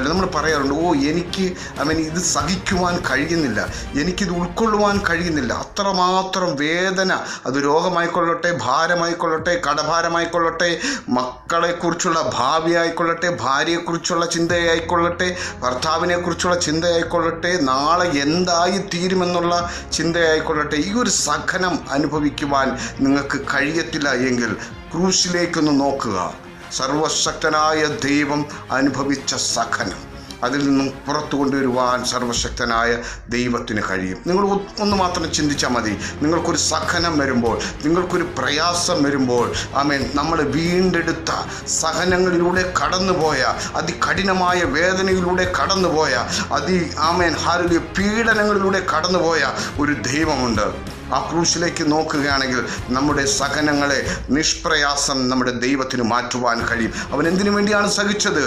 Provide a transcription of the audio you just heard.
നമ്മൾ പറയാറുണ്ട്, എനിക്ക് ഇത് സഹിക്കുവാൻ കഴിയുന്നില്ല, എനിക്കിത് ഉൾക്കൊള്ളുവാൻ കഴിയുന്നില്ല. അത്രമാത്രം വേദന, അത് രോഗമായിക്കൊള്ളട്ടെ, ഭാരമായിക്കൊള്ളട്ടെ, കടഭാരമായിക്കൊള്ളട്ടെ, മക്കളെക്കുറിച്ചുള്ള ഭാവിയായിക്കൊള്ളട്ടെ, ഭാര്യയെക്കുറിച്ചുള്ള ചിന്തയായിക്കൊള്ളട്ടെ, ഭർത്താവിനെക്കുറിച്ചുള്ള ചിന്തയായിക്കൊള്ളട്ടെ, നാളെ എന്തായി തീരുമെന്നുള്ള ചിന്തയായിക്കൊള്ളട്ടെ, ഈ ഒരു സഹനം അനുഭവിക്കുവാൻ നിങ്ങൾക്ക് കഴിയത്തില്ല എങ്കിൽ ക്രൂശിലേക്കൊന്ന് നോക്കുക. സർവശക്തനായ ദൈവം അനുഭവിച്ച സഹനം, അതിൽ നിന്നും പുറത്തു കൊണ്ടുവരുവാൻ സർവശക്തനായ ദൈവത്തിന് കഴിയും. നിങ്ങൾ ഒന്ന് മാത്രം ചിന്തിച്ചാൽ മതി. നിങ്ങൾക്കൊരു സഹനം വരുമ്പോൾ, നിങ്ങൾക്കൊരു പ്രയാസം വരുമ്പോൾ, നമ്മൾ വീണ്ടെടുത്ത സഹനങ്ങളിലൂടെ കടന്നുപോയ, അതികഠിനമായ വേദനയിലൂടെ കടന്നുപോയ, പീഡനങ്ങളിലൂടെ കടന്നുപോയ ഒരു ദൈവമുണ്ട്. ആ ക്രൂശിലേക്ക് നോക്കുകയാണെങ്കിൽ നമ്മുടെ സഹനങ്ങളെ നിഷ്പ്രയാസം നമ്മുടെ ദൈവത്തിന് മാറ്റുവാൻ കഴിയും. അവൻ എന്തിനു വേണ്ടിയാണ് സഹിച്ചത്?